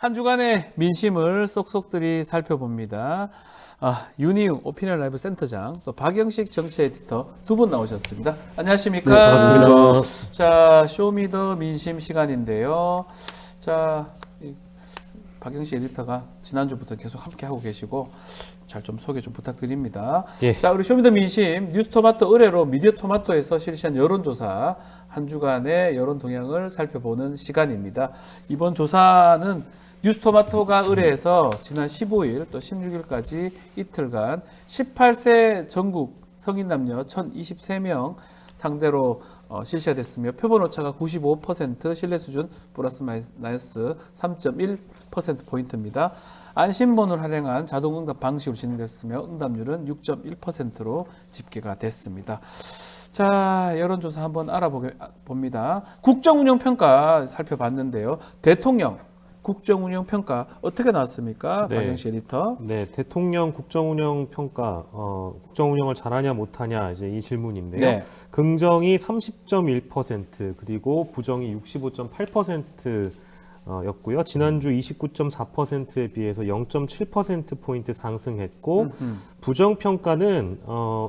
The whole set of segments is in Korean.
한 주간의 민심을 쏙쏙들이 살펴봅니다. 윤희웅 오피니언 라이브 센터장, 또 박영식 정치 에디터 두 분 나오셨습니다. 안녕하십니까? 네, 반갑습니다. 자, 쇼미더 민심 시간인데요. 자, 박영식 에디터가 지난주부터 계속 함께하고 계시고 잘 좀 소개 좀 부탁드립니다. 예. 자, 우리 쇼미더 민심 뉴스토마토 의뢰로 미디어토마토에서 실시한 여론조사 한 주간의 여론 동향을 살펴보는 시간입니다. 이번 조사는 뉴스토마토가 의뢰해서 지난 15일 또 16일까지 이틀간 18세 전국 성인 남녀 1,023명 상대로 실시가 됐으며 표본 오차가 95%, 신뢰 수준 플러스 마이너스 3.1%포인트입니다. 안심번호를 활용한 자동응답 방식으로 진행됐으며 응답률은 6.1%로 집계가 됐습니다. 자, 여론조사 한번 알아봅니다. 국정운영평가 살펴봤는데요. 대통령 국정운영평가 어떻게 나왔습니까? 네. 박영식 에디터. 네, 대통령 국정운영 평가, 국정운영을 잘하냐 못하냐 이제 이 질문인데요. 네. 긍정이 30.1% 그리고 부정이 65.8% 였고요. 지난주 29.4%에 비해서 0.7%포인트 상승했고 부정평가는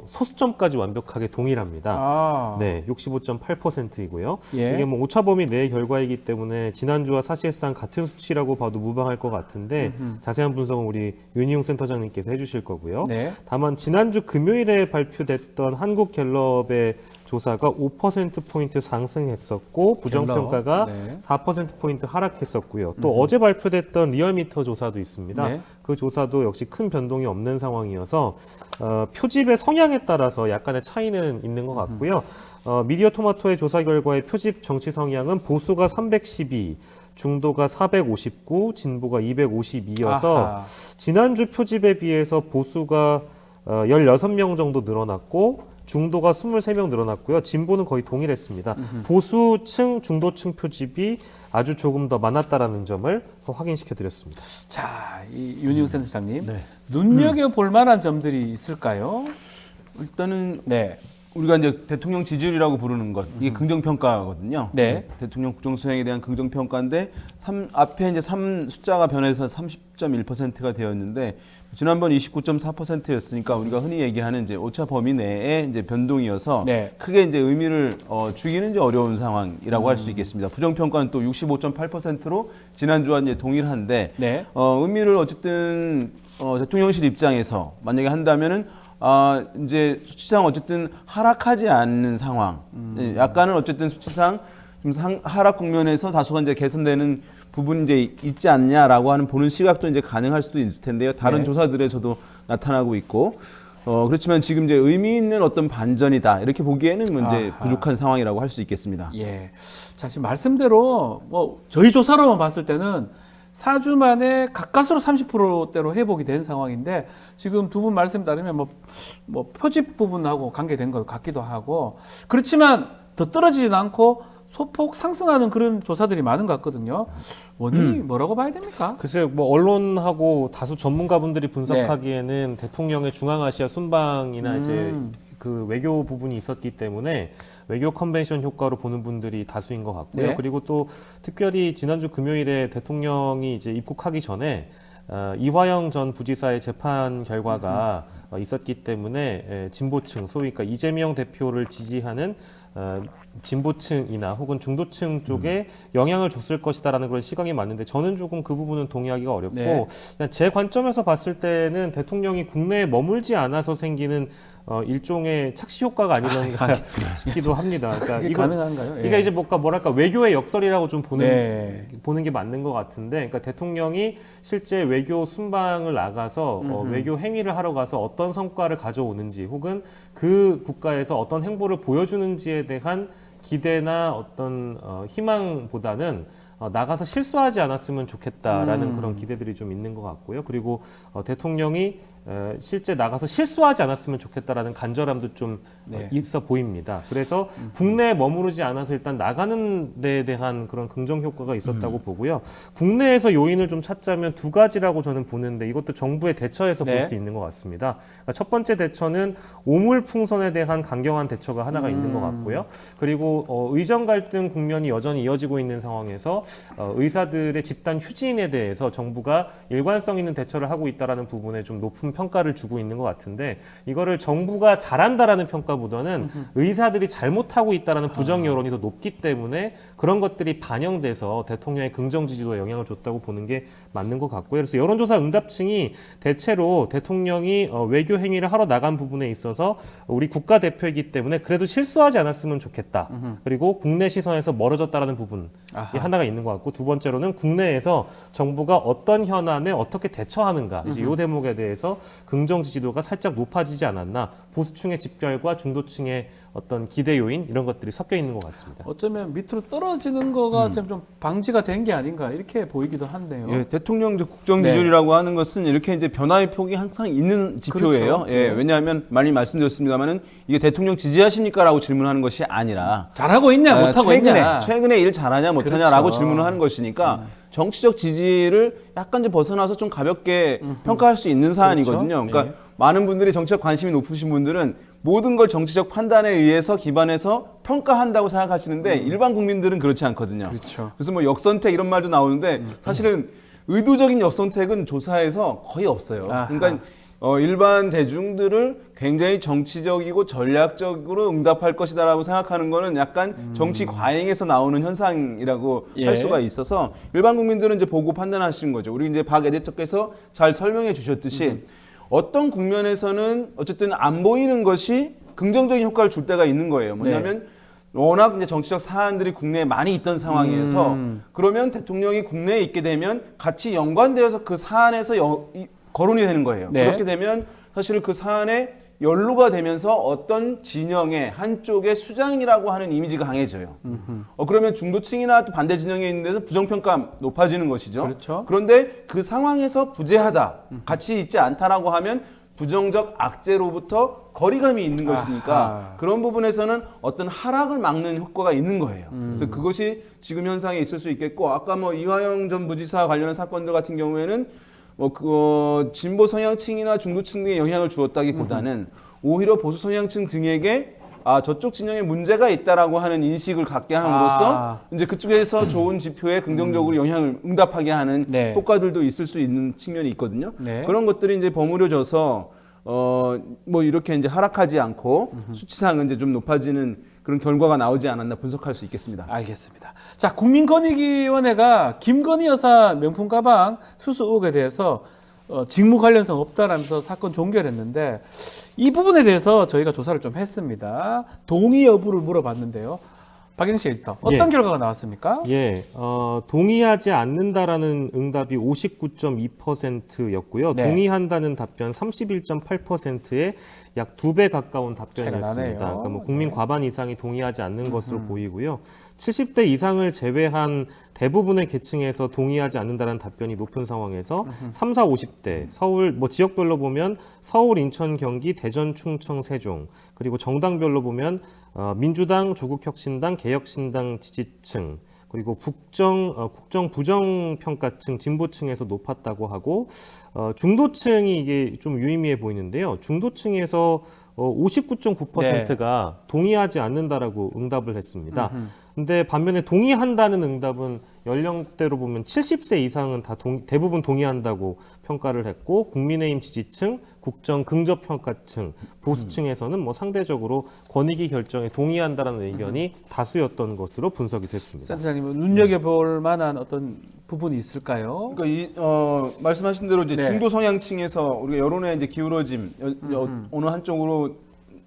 소수점까지 완벽하게 동일합니다. 네, 65.8%이고요. 예. 이게 뭐 오차범위 내 결과이기 때문에 지난주와 사실상 같은 수치라고 봐도 무방할 것 같은데 자세한 분석은 우리 윤희용 센터장님께서 해주실 거고요. 네. 다만 지난주 금요일에 발표됐던 한국갤럽의 조사가 5%포인트 상승했었고 부정평가가 네. 4%포인트 하락했었고요. 또 어제 발표됐던 리얼미터 조사도 있습니다. 네. 그 조사도 역시 큰 변동이 없는 상황이어서 표집의 성향에 따라서 약간의 차이는 있는 것 같고요. 미디어토마토의 조사 결과의 표집 정치 성향은 보수가 312, 중도가 459, 진보가 252여서 아하. 지난주 표집에 비해서 보수가 16명 정도 늘어났고 중도가 23명 늘어났고요. 진보는 거의 동일했습니다. 보수층, 중도층 표집이 아주 조금 더 많았다라는 점을 확인시켜 드렸습니다. 자, 이 윤희웅 센터장님. 네. 눈여겨볼 만한 점들이 있을까요? 일단은 네. 우리가 이제 대통령 지지율이라고 부르는 것 이게 긍정평가거든요. 네. 대통령 국정 수행에 대한 긍정평가인데 앞에 이제 3 숫자가 변해서 30.1%가 되었는데 지난번 29.4%였으니까 우리가 흔히 얘기하는 이제 오차 범위 내에 이제 변동이어서 네. 크게 이제 의미를 주기는 이제 어려운 상황이라고 할 수 있겠습니다. 부정평가는 또 65.8%로 지난주와 이제 동일한데 네. 의미를 어쨌든 대통령실 입장에서 만약에 한다면은 이제 수치상 어쨌든 하락하지 않는 상황. 약간은 어쨌든 수치상 좀 하락 국면에서 다소가 이제 개선되는 부분이 이제 있지 않냐라고 하는 보는 시각도 이제 가능할 수도 있을 텐데요. 다른 네. 조사들에서도 나타나고 있고. 그렇지만 지금 이제 의미 있는 어떤 반전이다. 이렇게 보기에는 뭐 이제 아하. 부족한 상황이라고 할 수 있겠습니다. 예. 자, 지금 말씀대로 뭐 저희 조사로만 봤을 때는 4주 만에 가까스로 30%대로 회복이 된 상황인데 지금 두 분 말씀 따르면 뭐 표집 부분하고 관계된 것 같기도 하고 그렇지만 더 떨어지진 않고 소폭 상승하는 그런 조사들이 많은 것 같거든요. 원인이 뭐라고 봐야 됩니까? 글쎄요, 뭐 언론하고 다수 전문가분들이 분석하기에는 대통령의 중앙아시아 순방이나 이제 그 외교 부분이 있었기 때문에 외교 컨벤션 효과로 보는 분들이 다수인 것 같고요. 네. 그리고 또 특별히 지난주 금요일에 대통령이 이제 입국하기 전에 이화영 전 부지사의 재판 결과가 있었기 때문에 진보층, 소위 그러니까 이재명 대표를 지지하는 진보층이나 혹은 중도층 쪽에 영향을 줬을 것이다라는 그런 시각이 맞는데 저는 조금 그 부분은 동의하기가 어렵고 네. 그냥 제 관점에서 봤을 때는 대통령이 국내에 머물지 않아서 생기는 일종의 착시 효과가 아니던가 싶기도 합니다. 그러니까 그게 가능한가요? 예. 이게 이제 뭐랄까 외교의 역설이라고 좀 네. 보는 게 맞는 것 같은데, 그러니까 대통령이 실제 외교 순방을 나가서 외교 행위를 하러 가서 어떤 성과를 가져오는지, 혹은 그 국가에서 어떤 행보를 보여주는지에 대한 기대나 어떤 희망보다는 나가서 실수하지 않았으면 좋겠다라는 그런 기대들이 좀 있는 것 같고요. 그리고 대통령이 실제 나가서 실수하지 않았으면 좋겠다라는 간절함도 좀 네. 있어 보입니다. 그래서 국내에 머무르지 않아서 일단 나가는 데에 대한 그런 긍정 효과가 있었다고 보고요. 국내에서 요인을 좀 찾자면 두 가지라고 저는 보는데 이것도 정부의 대처에서 네. 볼 수 있는 것 같습니다. 그러니까 첫 번째 대처는 오물 풍선에 대한 강경한 대처가 하나가 있는 것 같고요. 그리고 의정 갈등 국면이 여전히 이어지고 있는 상황에서 의사들의 집단 휴진에 대해서 정부가 일관성 있는 대처를 하고 있다라는 부분에 좀 높은 평가를 주고 있는 것 같은데 이거를 정부가 잘한다라는 평가보다는 의사들이 잘못하고 있다라는 부정 여론이 더 높기 때문에 그런 것들이 반영돼서 대통령의 긍정 지지도에 영향을 줬다고 보는 게 맞는 것 같고요. 그래서 여론조사 응답층이 대체로 대통령이 외교 행위를 하러 나간 부분에 있어서 우리 국가 대표이기 때문에 그래도 실수하지 않았으면 좋겠다. 그리고 국내 시선에서 멀어졌다라는 부분이 하나가 있는 것 같고 두 번째로는 국내에서 정부가 어떤 현안에 어떻게 대처하는가 이제 이 대목에 대해서 긍정 지지도가 살짝 높아지지 않았나 보수층의 집결과 중도층의 어떤 기대 요인 이런 것들이 섞여 있는 것 같습니다. 어쩌면 밑으로 떨어지는 거가 좀 방지가 된 게 아닌가 이렇게 보이기도 한데요. 예, 대통령 국정 지지율이라고 하는 것은 이렇게 이제 변화의 폭이 항상 있는 지표예요. 그렇죠. 예, 왜냐하면 많이 말씀드렸습니다만은 이게 대통령 지지하십니까라고 질문하는 것이 아니라 잘하고 있냐 못하고 있냐. 최근에 일 잘하냐 못하냐라고 그렇죠. 질문을 하는 것이니까 정치적 지지를 약간 좀 벗어나서 좀 가볍게 평가할 수 있는 사안이거든요. 그러니까 예. 많은 분들이 정치적 관심이 높으신 분들은 모든 걸 정치적 판단에 의해서 기반해서 평가한다고 생각하시는데 일반 국민들은 그렇지 않거든요. 그렇죠. 그래서 뭐 역선택 이런 말도 나오는데 사실은 의도적인 역선택은 조사에서 거의 없어요. 아하. 그러니까 일반 대중들을 굉장히 정치적이고 전략적으로 응답할 것이다라고 생각하는 거는 약간 정치 과잉에서 나오는 현상이라고 예. 할 수가 있어서 일반 국민들은 이제 보고 판단하시는 거죠. 우리 이제 박 에디터께서 잘 설명해 주셨듯이 어떤 국면에서는 어쨌든 안 보이는 것이 긍정적인 효과를 줄 때가 있는 거예요. 뭐냐면 워낙 이제 정치적 사안들이 국내에 많이 있던 상황이어서 그러면 대통령이 국내에 있게 되면 같이 연관되어서 그 사안에서 거론이 되는 거예요. 네. 그렇게 되면 사실 그 사안에 연루가 되면서 어떤 진영의 한쪽의 수장이라고 하는 이미지가 강해져요. 그러면 중도층이나 또 반대 진영에 있는 데서 부정평가 높아지는 것이죠. 그렇죠. 그런데 그 상황에서 부재하다, 같이 있지 않다라고 하면 부정적 악재로부터 거리감이 있는 것이니까 아하. 그런 부분에서는 어떤 하락을 막는 효과가 있는 거예요. 그래서 그것이 지금 현상에 있을 수 있겠고 아까 뭐 이화영 전 부지사 관련한 사건들 같은 경우에는 진보 성향층이나 중도층 등에 영향을 주었다기보다는 오히려 보수 성향층 등에게 저쪽 진영에 문제가 있다라고 하는 인식을 갖게 함으로써 이제 그쪽에서 좋은 지표에 긍정적으로 영향을 응답하게 하는 네. 효과들도 있을 수 있는 측면이 있거든요. 네. 그런 것들이 이제 버무려져서 뭐 이렇게 이제 하락하지 않고 수치상은 이제 좀 높아지는 그런 결과가 나오지 않았나 분석할 수 있겠습니다. 알겠습니다. 자, 국민권익위원회가 김건희 여사 명품 가방 수수 의혹에 대해서 직무 관련성 없다라면서 사건 종결했는데 이 부분에 대해서 저희가 조사를 좀 했습니다. 동의 여부를 물어봤는데요. 박영식 에디터, 어떤 결과가 나왔습니까? 예, 동의하지 않는다라는 응답이 59.2%였고요. 네. 동의한다는 답변 31.8%의 약 2배 가까운 차이가 답변이었습니다. 나네요. 그러니까 뭐 국민 과반 이상이 동의하지 않는 것으로 보이고요. 70대 이상을 제외한 대부분의 계층에서 동의하지 않는다는 답변이 높은 상황에서 3, 4, 50대, 서울 뭐 지역별로 보면 서울, 인천, 경기, 대전, 충청, 세종, 그리고 정당별로 보면 민주당, 조국혁신당, 개혁신당 지지층, 그리고 국정 부정 평가층, 진보층에서 높았다고 하고 중도층이 이게 좀 유의미해 보이는데요. 중도층에서 59.9%가 동의하지 않는다라고 응답을 했습니다. 근데 반면에 동의한다는 응답은 연령대로 보면 70세 이상은 다 대부분 동의한다고 평가를 했고 국민의힘 지지층, 국정 긍적 평가층, 보수층에서는 뭐 상대적으로 권익위 결정에 동의한다라는 의견이 다수였던 것으로 분석이 됐습니다. 센터장님, 눈여겨볼 만한 어떤 부분이 있을까요? 그러니까 말씀하신 대로 이제 네. 중도 성향층에서 우리가 여론의 이제 기울어짐 어느 한쪽으로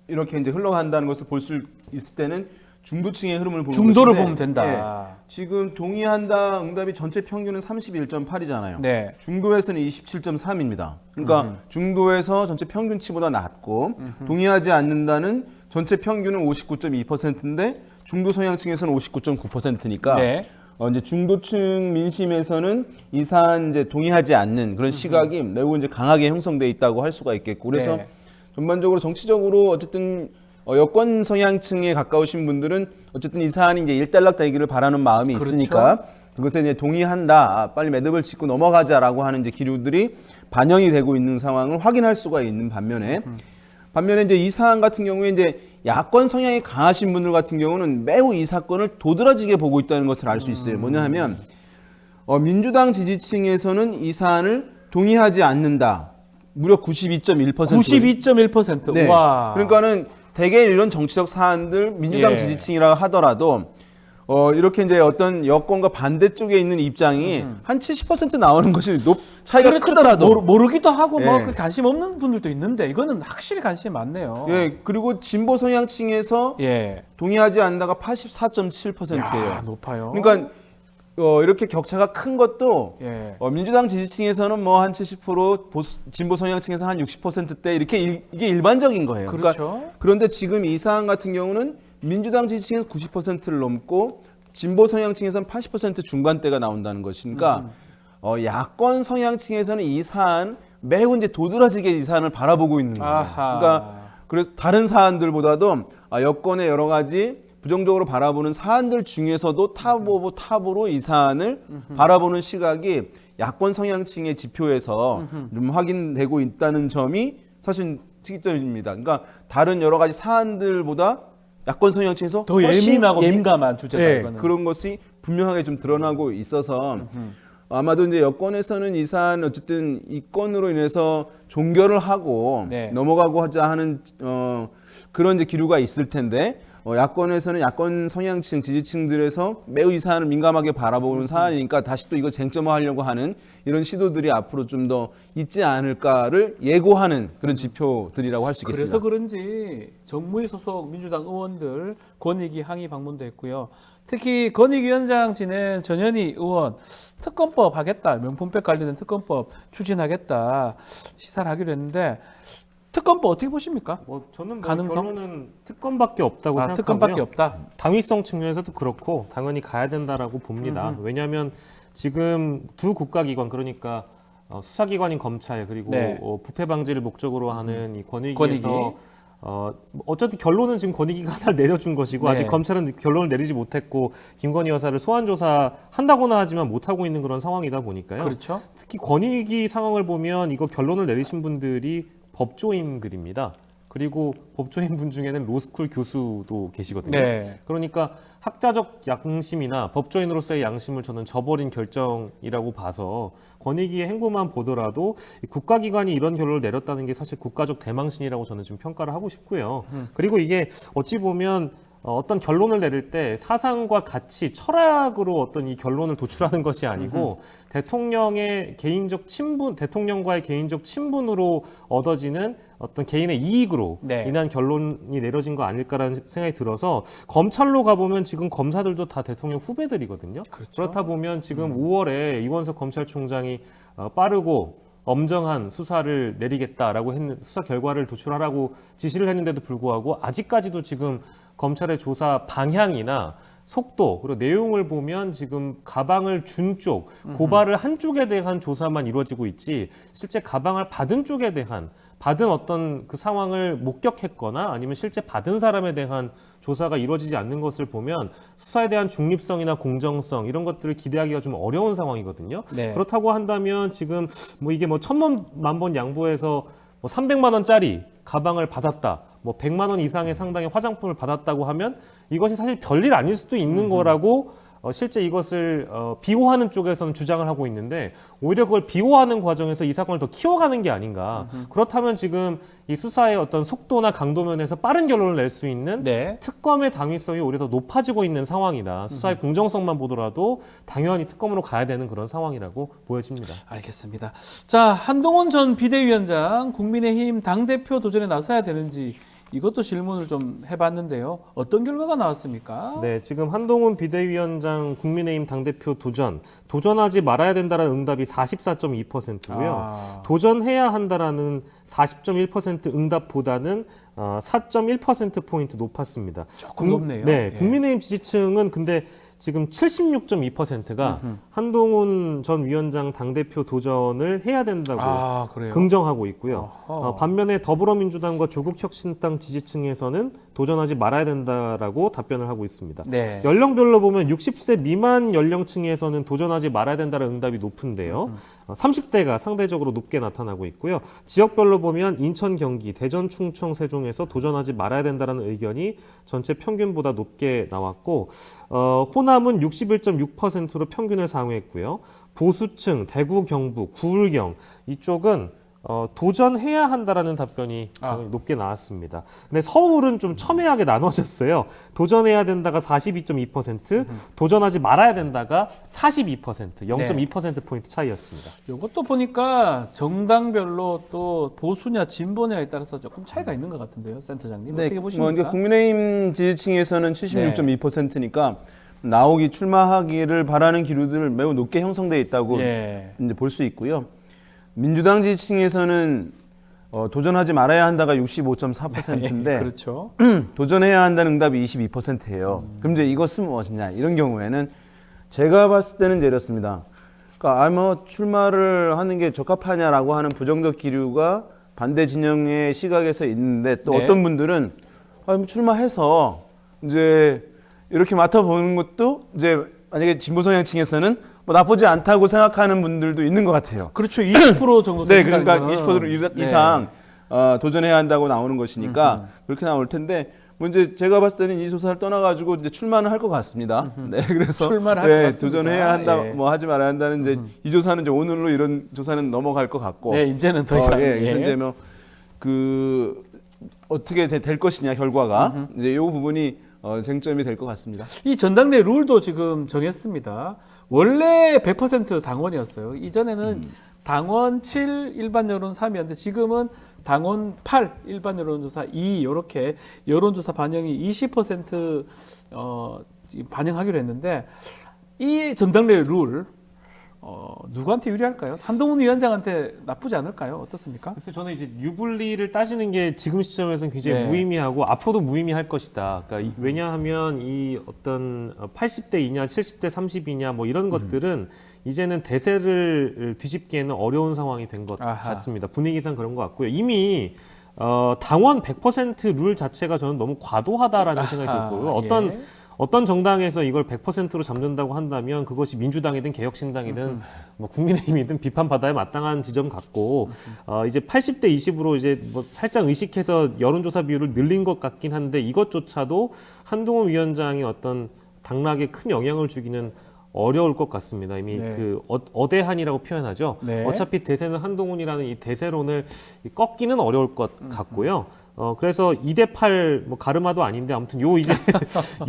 이렇게 이제 흘러간다는 것을 볼 수 있을 때는 중도층의 흐름을 보는 중도를 것인데, 보면 된다. 예, 지금 동의한다 응답이 전체 평균은 31.8이잖아요. 네. 중도에서는 27.3입니다. 그러니까 중도에서 전체 평균치보다 낮고 동의하지 않는다는 전체 평균은 59.2%인데 중도 성향층에서는 59.9%니까 네. 이제 중도층 민심에서는 이 사안 이제 동의하지 않는 그런 시각이 매우 이제 강하게 형성돼 있다고 할 수가 있겠고, 그래서 네. 전반적으로 정치적으로 어쨌든 여권 성향층에 가까우신 분들은 어쨌든 이 사안이 이제 일단락되기를 바라는 마음이 그렇죠. 있으니까 그것에 이제 동의한다, 빨리 매듭을 짓고 넘어가자라고 하는 이제 기류들이 반영이 되고 있는 상황을 확인할 수가 있는 반면에 이제 이 사안 같은 경우에 이제 야권 성향이 강하신 분들 같은 경우는 매우 이 사건을 도드라지게 보고 있다는 것을 알 수 있어요. 뭐냐 하면 민주당 지지층에서는 이 사안을 동의하지 않는다. 무려 92.1%. 92.1%. 네. 와. 그러니까는 대개 이런 정치적 사안들 민주당 예. 지지층이라 하더라도 이렇게 이제 어떤 여권과 반대쪽에 있는 입장이 한 70% 나오는 것이 차이가 그렇죠. 크더라도 모르기도 하고 뭐 예. 그 관심 없는 분들도 있는데 이거는 확실히 관심이 많네요. 예, 그리고 진보 성향층에서 예. 동의하지 않는다가 84.7%예요. 야, 높아요. 그러니까 이렇게 격차가 큰 것도 예. 민주당 지지층에서는 뭐 한 70%, 진보 성향층에서 한 60%대 이렇게 이게 일반적인 거예요. 그렇죠. 그런데 지금 이 사안 같은 경우는 민주당 지지층에서 90%를 넘고 진보 성향층에서는 80% 중반대가 나온다는 것이니까 야권 성향층에서는 이 사안 매우 이제 도드라지게 이 사안을 바라보고 있는 거예요. 아하. 그러니까 그래서 다른 사안들보다도 여권의 여러 가지 부정적으로 바라보는 사안들 중에서도 탑으로 이 사안을 바라보는 시각이 야권 성향층의 지표에서 좀 확인되고 있다는 점이 사실 특이점입니다. 그러니까 다른 여러 가지 사안들보다 야권 성향층에서 더 훨씬 예민하고 민감한 주제다 예, 이거는. 그런 것이 분명하게 좀 드러나고 있어서 아마도 이제 여권에서는 이 사안 어쨌든 이 건으로 인해서 종결을 하고 네. 넘어가고 하자 하는 그런 이제 기류가 있을 텐데 야권에서는 야권 성향층 지지층들에서 매우 이 사안을 민감하게 바라보는 사안이니까 다시 또 이거 쟁점화하려고 하는 이런 시도들이 앞으로 좀 더 있지 않을까를 예고하는 그런 지표들이라고 할 수 있겠습니다. 그래서 그런지 정무위 소속 민주당 의원들 권익위 항의 방문도 했고요. 특히 권익위원장 지낸 전현희 의원 특검법 하겠다. 명품백 관련된 특검법 추진하겠다. 시사를 하기로 했는데 특검법 어떻게 보십니까? 뭐 저는 가능성? 결론은 특검밖에 없다고 생각하고요. 특검밖에 없다. 당위성 측면에서도 그렇고 당연히 가야 된다라고 봅니다. 왜냐하면 지금 두 국가기관 그러니까 수사기관인 검찰 그리고 네. 부패 방지를 목적으로 하는 이 권익위. 권익위에서 어쨌든 결론은 지금 권익위가 하나를 내려준 것이고 네. 아직 검찰은 결론을 내리지 못했고 김건희 여사를 소환 조사 한다고나 하지만 못 하고 있는 그런 상황이다 보니까요. 그렇죠. 특히 권익위 상황을 보면 이거 결론을 내리신 분들이 법조인들입니다. 그리고 법조인 분 중에는 로스쿨 교수도 계시거든요. 네. 그러니까 학자적 양심이나 법조인으로서의 양심을 저는 저버린 결정이라고 봐서 권익위의 행보만 보더라도 국가기관이 이런 결론을 내렸다는 게 사실 국가적 대망신이라고 저는 좀 평가를 하고 싶고요. 그리고 이게 어찌 보면 어떤 결론을 내릴 때 사상과 가치, 철학으로 어떤 이 결론을 도출하는 것이 아니고 대통령의 개인적 친분, 대통령과의 개인적 친분으로 얻어지는 어떤 개인의 이익으로 네. 인한 결론이 내려진 거 아닐까라는 생각이 들어서 검찰로 가보면 지금 검사들도 다 대통령 후배들이거든요. 그렇죠. 그렇다 보면 지금 5월에 이원석 검찰총장이 빠르고 엄정한 수사를 내리겠다라고 했는 수사 결과를 도출하라고 지시를 했는데도 불구하고 아직까지도 지금 검찰의 조사 방향이나 속도 그리고 내용을 보면 지금 가방을 준 쪽, 고발을 한 쪽에 대한 조사만 이루어지고 있지 실제 가방을 받은 쪽에 대한 받은 어떤 그 상황을 목격했거나 아니면 실제 받은 사람에 대한 조사가 이루어지지 않는 것을 보면 수사에 대한 중립성이나 공정성 이런 것들을 기대하기가 좀 어려운 상황이거든요. 네. 그렇다고 한다면 지금 뭐 이게 뭐 1,000만 번 양보해서 뭐 300만 원짜리 가방을 받았다. 뭐 100만 원 이상의 상당의 화장품을 받았다고 하면 이것이 사실 별일 아닐 수도 있는 거라고 실제 이것을 비호하는 쪽에서는 주장을 하고 있는데 오히려 그걸 비호하는 과정에서 이 사건을 더 키워가는 게 아닌가. 그렇다면 지금 이 수사의 어떤 속도나 강도 면에서 빠른 결론을 낼 수 있는 네. 특검의 당위성이 오히려 더 높아지고 있는 상황이다. 수사의 공정성만 보더라도 당연히 특검으로 가야 되는 그런 상황이라고 보여집니다. 알겠습니다. 자, 한동훈 전 비대위원장 국민의힘 당대표 도전에 나서야 되는지 이것도 질문을 좀 해봤는데요. 어떤 결과가 나왔습니까? 네, 지금 한동훈 비대위원장 국민의힘 당대표 도전하지 말아야 된다라는 응답이 44.2%고요. 도전해야 한다라는 40.1% 응답보다는 4.1%포인트 높았습니다. 조금 높네요. 네, 예. 국민의힘 지지층은 근데 지금 76.2%가 한동훈 전 위원장 당대표 도전을 해야 된다고 아, 그래요? 긍정하고 있고요. 어허. 반면에 더불어민주당과 조국혁신당 지지층에서는 도전하지 말아야 된다라고 답변을 하고 있습니다. 네. 연령별로 보면 60세 미만 연령층에서는 도전하지 말아야 된다는 응답이 높은데요. 30대가 상대적으로 높게 나타나고 있고요. 지역별로 보면 인천, 경기, 대전, 충청, 세종에서 도전하지 말아야 된다는 의견이 전체 평균보다 높게 나왔고 호남은 61.6%로 평균을 상회했고요. 보수층, 대구, 경북, 부울경 이쪽은 도전해야 한다라는 답변이 높게 나왔습니다. 근데 서울은 좀 첨예하게 나눠졌어요. 도전해야 된다가 42.2%, 도전하지 말아야 된다가 42%, 0.2%포인트 차이였습니다. 이것도 보니까 정당별로 또 보수냐 진보냐에 따라서 조금 차이가 있는 것 같은데요, 센터장님. 어떻게 보십니까? 그러니까 국민의힘 지지층에서는 76.2%니까 나오기 출마하기를 바라는 기류들 매우 높게 형성되어 있다고 예. 이제 볼 수 있고요. 민주당 지지층에서는 도전하지 말아야 한다가 65.4%인데 그렇죠. 도전해야 한다는 응답이 22%예요. 그럼 이제 이것은 무엇이냐? 이런 경우에는 제가 봤을 때는 이제 이렇습니다. 그러니까 뭐 출마를 하는 게 적합하냐라고 하는 부정적 기류가 반대 진영의 시각에서 있는데 또 네. 어떤 분들은 뭐 출마해서 이제 이렇게 맡아보는 것도 이제 만약에 진보 성향층에서는 뭐 나쁘지 않다고 생각하는 분들도 있는 것 같아요. 그렇죠. 20% 정도 네, 됩니다, 그러니까 이거는. 20% 이상 도전해야 한다고 나오는 것이니까 그렇게 나올 텐데, 뭐 이제 제가 봤을 때는 이 조사를 떠나가지고 이제 출마는 할 것 같습니다. 네, 그래서 출마를 할것 같습니다. 도전해야 한다, 예. 뭐 하지 말아야 한다는 이제 이 조사는 이제 오늘로 이런 조사는 넘어갈 것 같고, 네, 이제는 더 이상. 그래서 이제 뭐 그 어떻게 될 것이냐 결과가 이제 이 부분이 쟁점이 될 것 같습니다. 이 전당대 룰도 지금 정했습니다. 원래 100% 당원이었어요. 이전에는 당원 7, 일반 여론 3이었는데 지금은 당원 8, 일반 여론조사 2 이렇게 여론조사 반영이 20% 반영하기로 했는데 이 전당대 룰 누구한테 유리할까요? 한동훈 위원장한테 나쁘지 않을까요? 어떻습니까? 그래서 저는 이제 유불리를 따지는 게 지금 시점에서는 굉장히 네. 무의미하고 앞으로도 무의미할 것이다. 그러니까 왜냐하면 이 어떤 80대이냐 70대 30이냐 뭐 이런 것들은 이제는 대세를 뒤집기에는 어려운 상황이 된 것 아하. 같습니다. 분위기상 그런 것 같고요. 이미 당원 100%룰 자체가 저는 너무 과도하다라는 생각이 들고요. 예. 어떤 정당에서 이걸 100%로 잡는다고 한다면 그것이 민주당이든 개혁신당이든 뭐 국민의힘이든 비판받아야 마땅한 지점 같고 이제 80대 20으로 이제 뭐 살짝 의식해서 여론조사 비율을 늘린 것 같긴 한데 이것조차도 한동훈 위원장의 어떤 당락에 큰 영향을 주기는 어려울 것 같습니다. 이미 네. 그 어대한이라고 표현하죠. 네. 어차피 대세는 한동훈이라는 이 대세론을 꺾기는 어려울 것 같고요. 그래서 2대8 뭐 가르마도 아닌데 아무튼 이제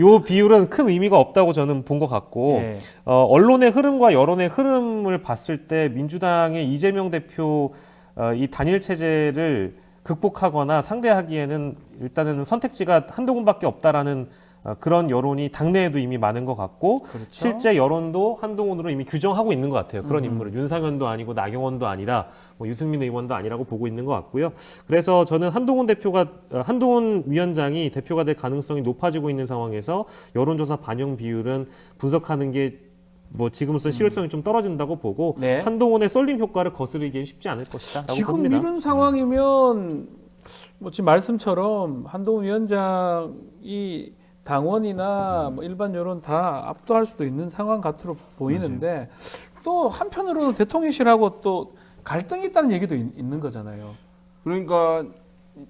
요 비율은 큰 의미가 없다고 저는 본 것 같고 네. 언론의 흐름과 여론의 흐름을 봤을 때 민주당의 이재명 대표 이 단일 체제를 극복하거나 상대하기에는 일단은 선택지가 한동훈밖에 없다라는 그런 여론이 당내에도 이미 많은 것 같고 그렇죠. 실제 여론도 한동훈으로 이미 규정하고 있는 것 같아요. 그런 인물을 윤상현도 아니고 나경원도 아니라 뭐 유승민 의원도 아니라고 보고 있는 것 같고요. 그래서 저는 한동훈 위원장이 대표가 될 가능성이 높아지고 있는 상황에서 여론조사 반영 비율은 분석하는 게 뭐 지금으로서 실효성이 좀 떨어진다고 보고 네. 한동훈의 쏠림 효과를 거스르기엔 쉽지 않을 것이다라고 지금 봅니다. 이런 상황이면 뭐 지금 말씀처럼 한동훈 위원장이 당원이나 뭐 일반 여론 다 압도할 수도 있는 상황 같으로 보이는데 또 한편으로는 대통령실하고 또 갈등이 있다는 얘기도 있는 거잖아요. 그러니까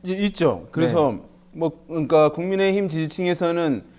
있죠. 그래서 뭐 그러니까 국민의힘 지지층에서는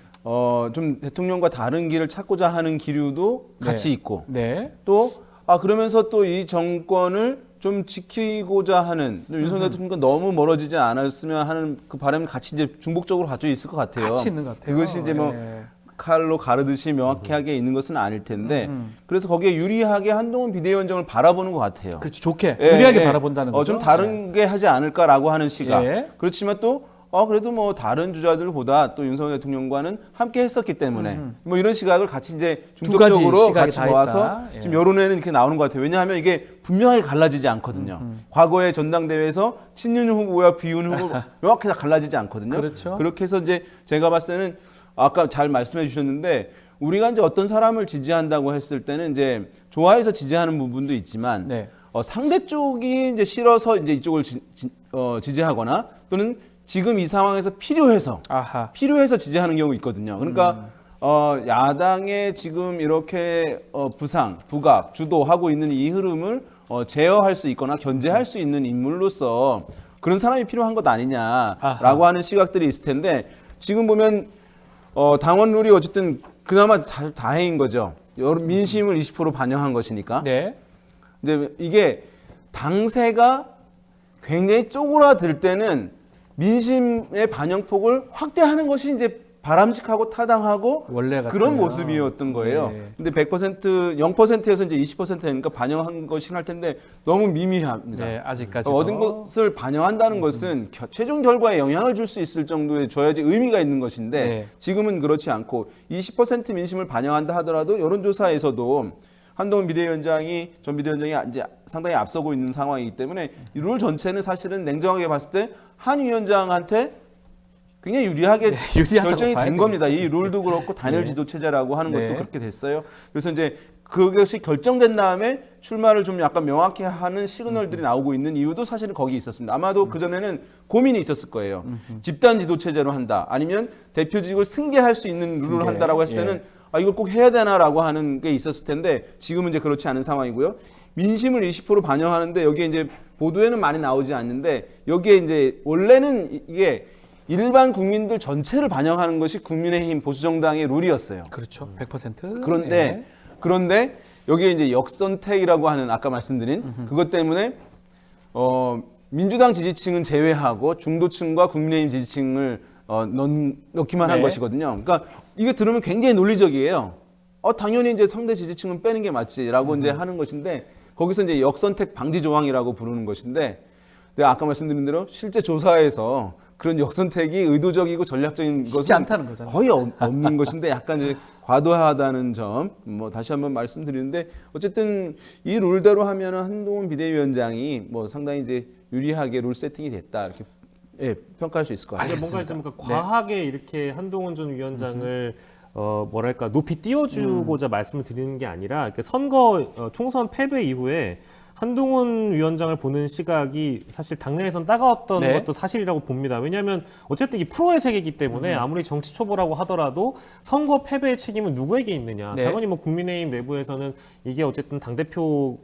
좀 대통령과 다른 길을 찾고자 하는 기류도 같이 있고 네. 또 그러면서 또 이 정권을 좀 지키고자 하는 윤석열 대통령과 너무 멀어지지 않았으면 하는 그 바람이 같이 이제 중복적으로 갖져 있을 것 같아요. 같이 있는 것 같아요. 그것이 이제 뭐 네. 칼로 가르듯이 명확하게 있는 것은 아닐 텐데 그래서 거기에 유리하게 한동훈 비대위원장을 바라보는 것 같아요. 그렇죠. 좋게 예, 유리하게 예. 바라본다는 거죠. 좀 다른 게 하지 않을까라고 하는 시각. 예. 그렇지만 또 그래도 뭐 다른 주자들보다 또 윤석열 대통령과는 함께 했었기 때문에 뭐 이런 시각을 같이 이제 두 가지 중적적으로 시각이 같이 다 모아서 있다. 예. 지금 여론에는 이렇게 나오는 것 같아요. 왜냐하면 이게 분명하게 갈라지지 않거든요. 과거의 전당대회에서 친윤 후보와 비윤 후보 명확히 다 갈라지지 않거든요. 그렇죠. 그렇게 해서 이제 제가 봤을 때는 아까 잘 말씀해 주셨는데 우리가 이제 어떤 사람을 지지한다고 했을 때는 이제 좋아해서 지지하는 부분도 있지만 네. 상대 쪽이 이제 싫어서 이제 이쪽을 지지하거나 또는 지금 이 상황에서 아하. 필요해서 지지하는 경우 있거든요. 그러니까 야당의 지금 이렇게 부각, 주도하고 있는 이 흐름을 제어할 수 있거나 견제할 수 있는 인물로서 그런 사람이 필요한 것 아니냐라고 아하. 하는 시각들이 있을 텐데 지금 보면 당원 룰이 어쨌든 그나마 다행인 거죠. 민심을 20% 반영한 것이니까. 네. 근데 이게 당세가 굉장히 쪼그라들 때는 민심의 반영폭을 확대하는 것이 이제 바람직하고 타당하고 원래 같으면. 그런 모습이었던 거예요. 네. 근데 100% 0%에서 이제 20%니까 반영한 것이 할 텐데 너무 미미합니다. 네, 아직까지 얻은 것을 반영한다는 것은 최종 결과에 영향을 줄 수 있을 정도의 줘야지 의미가 있는 것인데 네. 지금은 그렇지 않고 20% 민심을 반영한다 하더라도 여론조사에서도 한동훈 비대위원장이 전 비대위원장이 이제 상당히 앞서고 있는 상황이기 때문에 이 룰 전체는 사실은 냉정하게 봤을 때 한 위원장한테 굉장히 유리하게 유리하다고 결정이 봐야 된 겁니다. 이 룰도 그렇고 단일 지도 체제라고 하는 것도 네. 그렇게 됐어요. 그래서 이제 그것이 결정된 다음에 출마를 좀 약간 명확히 하는 시그널들이 나오고 있는 이유도 사실은 거기 있었습니다. 아마도 그전에는 고민이 있었을 거예요. 집단 지도 체제로 한다. 아니면 대표직을 승계할 수 있는 룰을 승계. 한다라고 했을 때는 이걸 꼭 해야 되나라고 하는 게 있었을 텐데 지금은 이제 그렇지 않은 상황이고요. 민심을 20% 반영하는데 여기에 이제 보도에는 많이 나오지 않는데 여기에 이제 원래는 이게 일반 국민들 전체를 반영하는 것이 국민의힘 보수정당의 룰이었어요. 그렇죠. 100%. 그런데 여기에 이제 역선택이라고 하는 아까 말씀드린 그것 때문에 민주당 지지층은 제외하고 중도층과 국민의힘 지지층을 넣기만 한 네. 것이거든요. 그러니까 이게 들으면 굉장히 논리적이에요. 당연히 이제 상대 지지층은 빼는 게 맞지라고 이제 하는 것인데 거기서 이제 역선택 방지 조항이라고 부르는 것인데 내가 아까 말씀드린 대로 실제 조사에서 그런 역선택이 의도적이고 전략적인 쉽지 것은 않다는 거잖아요. 거의 없는 것인데 약간 이제 과도하다는 점 다시 한번 말씀드리는데 어쨌든 이 룰대로 하면 한동훈 비대위원장이 상당히 이제 유리하게 룰 세팅이 됐다 이렇게 평가할 수 있을 것 같습니다. 뭔가 좀 과하게 이렇게 한동훈 전 위원장을 뭐랄까 높이 띄워주고자 말씀을 드리는 게 아니라 이렇게 선거 총선 패배 이후에 한동훈 위원장을 보는 시각이 사실 당내에선 따가웠던 네. 것도 사실이라고 봅니다. 왜냐하면 어쨌든 이 프로의 세계이기 때문에 아무리 정치 초보라고 하더라도 선거 패배의 책임은 누구에게 있느냐. 네. 당연히 국민의힘 내부에서는 이게 어쨌든 당대표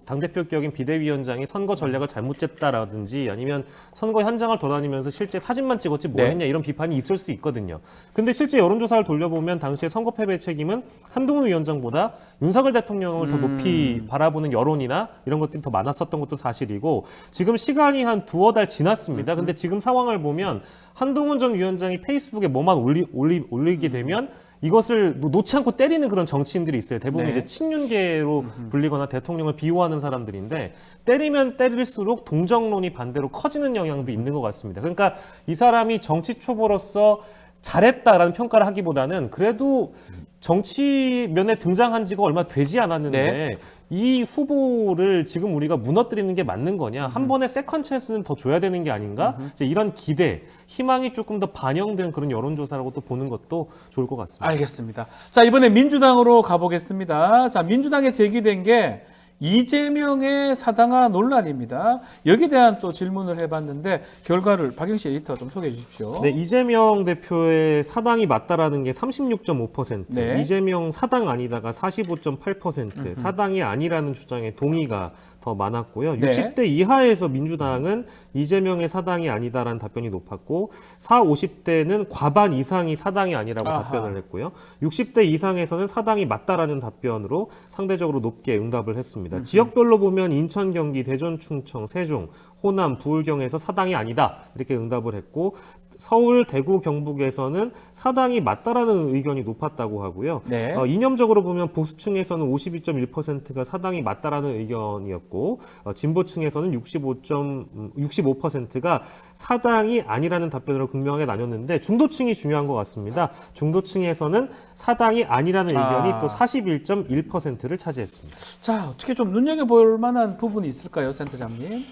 격인 비대위원장이 선거 전략을 잘못 짰다라든지 아니면 선거 현장을 돌아다니면서 실제 사진만 찍었지 뭐 네. 했냐 이런 비판이 있을 수 있거든요. 근데 실제 여론조사를 돌려보면 당시에 선거 패배의 책임은 한동훈 위원장보다 윤석열 대통령을 더 높이 바라보는 여론이나 이런 것들이 더 많았었던 것도 사실이고 지금 시간이 한 두어 달 지났습니다. 근데 지금 상황을 보면 한동훈 전 위원장이 페이스북에 뭐만 올리게 되면 이것을 놓지 않고 때리는 그런 정치인들이 있어요. 대부분 네. 이제 친윤계로 불리거나 대통령을 비호하는 사람들인데 때리면 때릴수록 동정론이 반대로 커지는 영향도 있는 것 같습니다. 그러니까 이 사람이 정치 초보로서 잘했다라는 평가를 하기보다는 그래도 정치면에 등장한 지가 얼마 되지 않았는데 네. 이 후보를 지금 우리가 무너뜨리는 게 맞는 거냐? 한 번에 세컨 찬스는 더 줘야 되는 게 아닌가? 이제 이런 기대, 희망이 조금 더 반영된 그런 여론조사라고 또 보는 것도 좋을 것 같습니다. 알겠습니다. 자, 이번에 민주당으로 가보겠습니다. 자, 민주당에 제기된 게 이재명의 사당화 논란입니다. 여기에 대한 또 질문을 해봤는데 결과를 박영식 에디터가 좀 소개해 주십시오. 네, 이재명 대표의 사당이 맞다라는 게 36.5%, 네. 이재명 사당 아니다가 45.8%, 사당이 아니라는 주장에 동의가 더 많았고요. 네. 60대 이하에서 민주당은 이재명의 사당이 아니다라는 답변이 높았고 50대는 과반 이상이 사당이 아니라고 아하. 답변을 했고요. 60대 이상에서는 사당이 맞다라는 답변으로 상대적으로 높게 응답을 했습니다. 지역별로 보면 인천, 경기, 대전, 충청, 세종, 호남, 부울경에서 사당이 아니다 이렇게 응답을 했고 서울, 대구, 경북에서는 사당이 맞다라는 의견이 높았다고 하고요. 네. 이념적으로 보면 보수층에서는 52.1%가 사당이 맞다라는 의견이었고 진보층에서는 65%가 사당이 아니라는 답변으로 극명하게 나뉘었는데 중도층이 중요한 것 같습니다. 중도층에서는 사당이 아니라는 의견이 또 41.1%를 차지했습니다. 자, 어떻게 좀 눈여겨볼 만한 부분이 있을까요, 센터장님?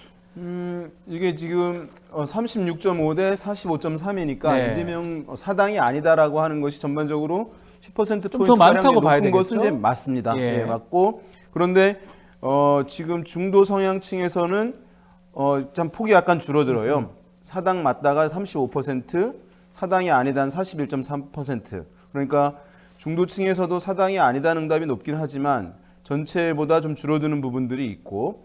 이게 지금 36.5 대 45.3이니까 네. 이재명 사당이 아니다라고 하는 것이 전반적으로 10% 좀 포인트 더 많다고 높은 봐야 것은 되겠죠? 이제 맞습니다. 예. 예, 맞고 그런데 지금 중도 성향층에서는 참 폭이 약간 줄어들어요. 사당 맞다가 35%, 사당이 아니다는 41.3%. 그러니까 중도층에서도 사당이 아니다는 응답이 높긴 하지만 전체보다 좀 줄어드는 부분들이 있고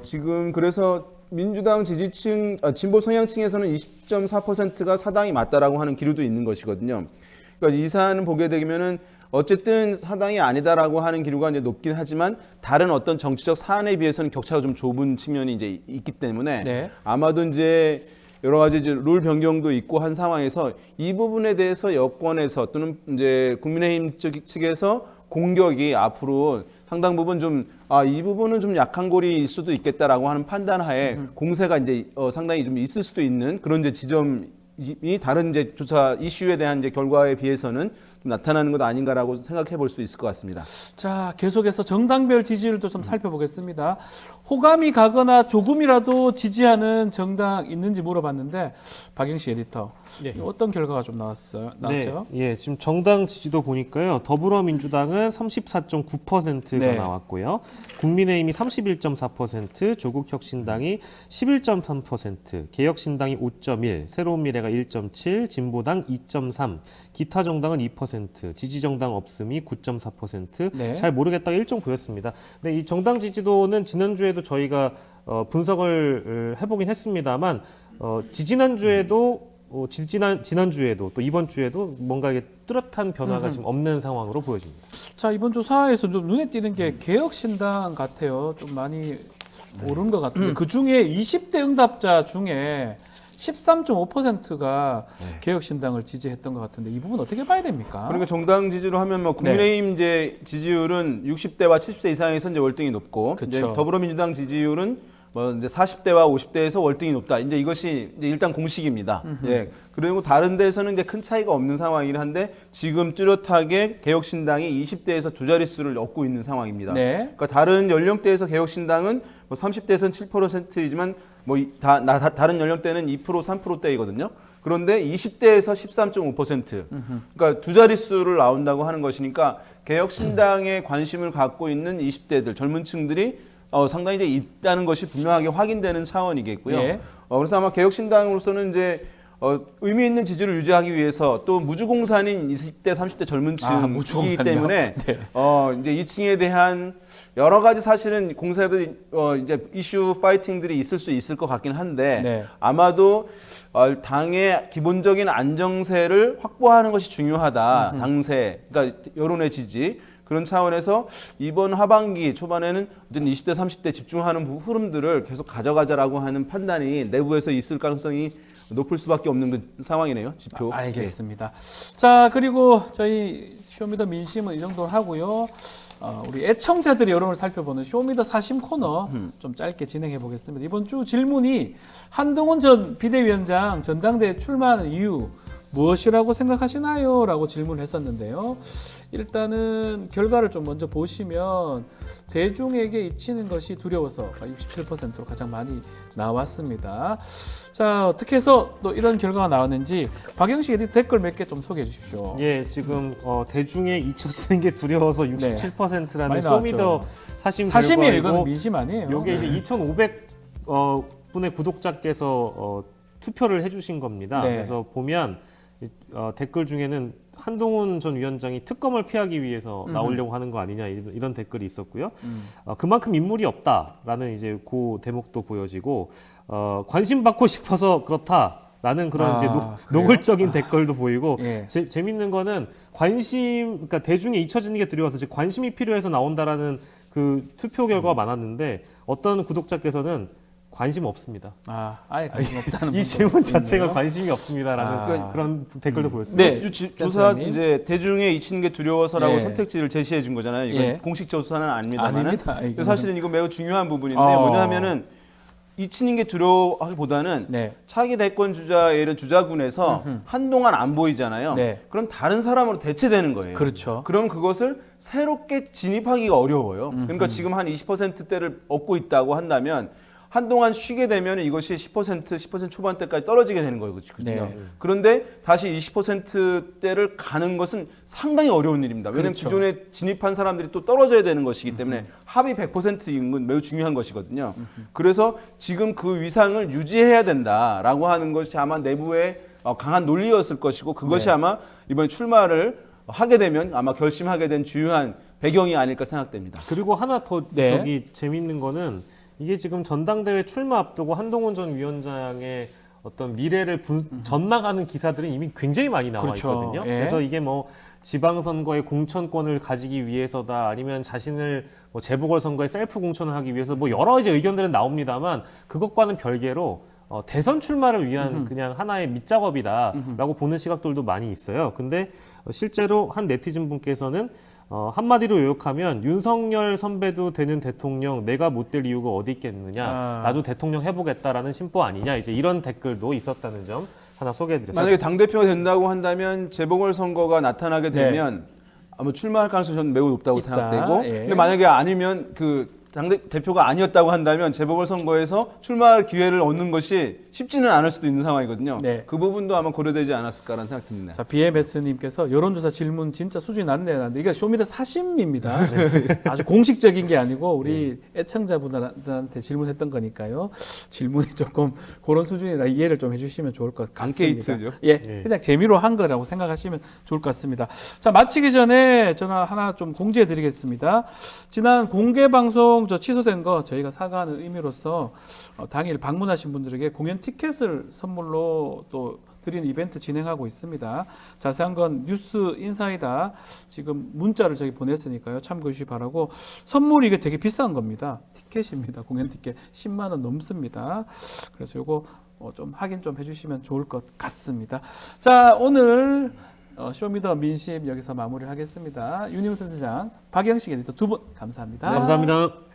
지금 그래서 민주당 지지층, 진보 성향층에서는 20.4%가 사당이 맞다라고 하는 기류도 있는 것이거든요. 그러니까 이 사안을 보게 되면은 어쨌든 사당이 아니다라고 하는 기류가 이제 높긴 하지만 다른 어떤 정치적 사안에 비해서는 격차가 좀 좁은 측면이 이제 있기 때문에 네. 아마도 이제 여러 가지 이제 룰 변경도 있고 한 상황에서 이 부분에 대해서 여권에서 또는 이제 국민의힘 측에서 공격이 앞으로 상당 부분 좀 이 부분은 좀 약한 골일 수도 있겠다라고 하는 판단하에 공세가 이제 상당히 좀 있을 수도 있는 그런 이제 지점이 다른 이제 조사 이슈에 대한 이제 결과에 비해서는 좀 나타나는 것 아닌가라고 생각해 볼 수 있을 것 같습니다. 자, 계속해서 정당별 지지율도 좀 살펴보겠습니다. 호감이 가거나 조금이라도 지지하는 정당 있는지 물어봤는데 박영식 에디터 예. 어떤 결과가 좀 나왔죠? 예, 지금 정당 지지도 보니까요. 더불어민주당은 34.9%가 네. 나왔고요. 국민의힘이 31.4%, 조국혁신당이 11.3%, 개혁신당이 5.1, 새로운미래가 1.7, 진보당 2.3, 기타 정당은 2%, 지지정당 없음이 9.4%, 네. 잘 모르겠다가 1종 보였습니다. 근데 이 정당 지지도는 지난주에도 저희가 분석을 해보긴 했습니다만 지지난주에도 지난주에도 또 이번 주에도 뭔가 이게 뚜렷한 변화가 지금 없는 상황으로 보여집니다. 자, 이번 조사에서 좀 눈에 띄는 게 개혁신당 같아요. 좀 많이 오른 것 같은데 그 중에 20대 응답자 중에 13.5%가 개혁신당을 지지했던 것 같은데 이 부분 어떻게 봐야 됩니까? 그러니까 정당 지지로 하면 뭐 국민의힘 이제 지지율은 60대와 70대 이상에서 이제 월등히 높고 이제 그쵸. 더불어민주당 지지율은 뭐 이제 40대와 50대에서 월등히 높다. 이제 이것이 이제 일단 공식입니다. 예. 그리고 다른 데서는 이제 큰 차이가 없는 상황이긴 한데 지금 뚜렷하게 개혁신당이 20대에서 두 자릿수를 얻고 있는 상황입니다. 네. 그러니까 다른 연령대에서 개혁신당은 뭐 30대에서는 7%이지만 뭐 다른 연령대는 2% 3%대이거든요. 그런데 20대에서 13.5%. 그러니까 두 자릿수를 나온다고 하는 것이니까 개혁신당에 관심을 갖고 있는 20대들 젊은 층들이 상당히 이제 있다는 것이 분명하게 확인되는 차원이겠고요. 예. 그래서 아마 개혁신당으로서는 이제 의미 있는 지지를 유지하기 위해서 또 무주공산인 20대, 30대 젊은 층이기 무주공산이요? 때문에 네. 이제 이 층에 대한 여러 가지 사실은 공세들이 이제 이슈 파이팅들이 있을 수 있을 것 같긴 한데 네. 아마도 당의 기본적인 안정세를 확보하는 것이 중요하다. 당세, 그러니까 여론의 지지. 그런 차원에서 이번 하반기 초반에는 어쨌든 20대, 30대 집중하는 흐름들을 계속 가져가자라고 하는 판단이 내부에서 있을 가능성이 높을 수밖에 없는 그 상황이네요. 지표. 알겠습니다. 자, 그리고 저희 쇼미더 민심은 이 정도로 하고요. 우리 애청자들의 여론을 살펴보는 쇼미더 사심 코너 좀 짧게 진행해 보겠습니다. 이번 주 질문이 한동훈 전 비대위원장 전당대회 출마하는 이유 무엇이라고 생각하시나요? 라고 질문을 했었는데요. 일단은 결과를 좀 먼저 보시면 대중에게 잊히는 것이 두려워서 67%로 가장 많이 나왔습니다. 자, 어떻게 해서 또 이런 결과가 나왔는지 박영식 에디 댓글 몇 개 좀 소개해 주십시오. 예, 지금 대중에 잊혀지는 게 두려워서 67%라는 많이 쇼미더 나왔죠. 사심 사심이에요. 결과이고 이건 민심 아니에요. 요게 이제 2,500 분의 구독자께서 투표를 해주신 겁니다. 네. 그래서 보면 댓글 중에는 한동훈 전 위원장이 특검을 피하기 위해서 나오려고 하는 거 아니냐 이런 댓글이 있었고요. 그만큼 인물이 없다라는 이제 그 대목도 보여지고 관심 받고 싶어서 그렇다라는 그런 이제 그래요? 노골적인 댓글도 보이고 예. 재밌는 거는 그러니까 대중에 잊혀지는 게 두려워서 즉 관심이 필요해서 나온다라는 그 투표 결과가 많았는데 어떤 구독자께서는 관심 없습니다. 아예 관심 없다는 이 분도 질문 자체가 있네요. 관심이 없습니다라는 그런 댓글도 보였습니다. 네. 조사 센터장님. 이제 대중에 잊히는 게 두려워서라고 예. 선택지를 제시해 준 거잖아요. 이건 예. 공식 조사는 아닙니다만은 아닙니다. 이거는. 사실은 이거 매우 중요한 부분인데 어. 뭐냐 하면은 잊히는 게 두려워하기보다는 네. 차기 대권 주자의 이런 주자군에서 한동안 안 보이잖아요. 네. 그럼 다른 사람으로 대체되는 거예요. 그렇죠. 그럼 그것을 새롭게 진입하기가 어려워요. 그러니까 지금 한 20%대를 얻고 있다고 한다면 한동안 쉬게 되면 이것이 10% 초반대까지 떨어지게 되는 거거든요. 네. 그런데 다시 20%대를 가는 것은 상당히 어려운 일입니다. 왜냐하면 그렇죠. 기존에 진입한 사람들이 또 떨어져야 되는 것이기 때문에 합이 100%인 건 매우 중요한 것이거든요. 그래서 지금 그 위상을 유지해야 된다라고 하는 것이 아마 내부의 강한 논리였을 것이고 그것이 네. 아마 이번에 출마를 하게 되면 아마 결심하게 된 주요한 배경이 아닐까 생각됩니다. 그리고 하나 더 네. 저기 재밌는 거는 이게 지금 전당대회 출마 앞두고 한동훈 전 위원장의 어떤 미래를 전망하는 기사들은 이미 굉장히 많이 나와 그렇죠. 있거든요. 예. 그래서 이게 뭐 지방선거의 공천권을 가지기 위해서다 아니면 자신을 뭐 재보궐선거에 셀프 공천을 하기 위해서 뭐 여러 이제 의견들은 나옵니다만 그것과는 별개로 대선 출마를 위한 그냥 하나의 밑작업이다라고 보는 시각들도 많이 있어요. 근데 실제로 한 네티즌 분께서는 한마디로 요약하면 윤석열 선배도 되는 대통령 내가 못 될 이유가 어디 있겠느냐. 나도 대통령 해보겠다라는 심보 아니냐. 이제 이런 댓글도 있었다는 점 하나 소개해드렸습니다. 만약에 당대표가 된다고 한다면 재보궐선거가 나타나게 네. 되면 아마 출마할 가능성이 저는 매우 높다고 있다. 생각되고 예. 근데 만약에 아니면 그 당대표가 아니었다고 한다면 재보궐선거에서 출마할 기회를 얻는 것이 쉽지는 않을 수도 있는 상황이거든요. 네. 그 부분도 아마 고려되지 않았을까라는 생각 듭니다. 자, BMS님께서 여론조사 질문 진짜 수준이 낮네요. 이게 쇼미더 사심입니다. 아주 공식적인 게 아니고 우리 애청자분들한테 질문했던 거니까요. 질문이 조금 그런 수준이라 이해를 좀 해주시면 좋을 것 같습니다. 안케이트죠. 예, 그냥 재미로 한 거라고 생각하시면 좋을 것 같습니다. 자, 마치기 전에 저는 하나 좀 공지해드리겠습니다. 지난 공개 방송 저 취소된 거 저희가 사과하는 의미로서 당일 방문하신 분들에게 공연 티켓을 선물로 또 드리는 이벤트 진행하고 있습니다. 자세한 건 뉴스 인사이다 지금 문자를 저기 보냈으니까요. 참고해 주시기 바라고. 선물이 이게 되게 비싼 겁니다. 티켓입니다. 공연 티켓 10만 원 넘습니다. 그래서 요거 좀 확인 좀 해주시면 좋을 것 같습니다. 자, 오늘 쇼미더 민심 여기서 마무리하겠습니다. 윤희우 센터장, 박영식 에디터 두 분 감사합니다. 감사합니다.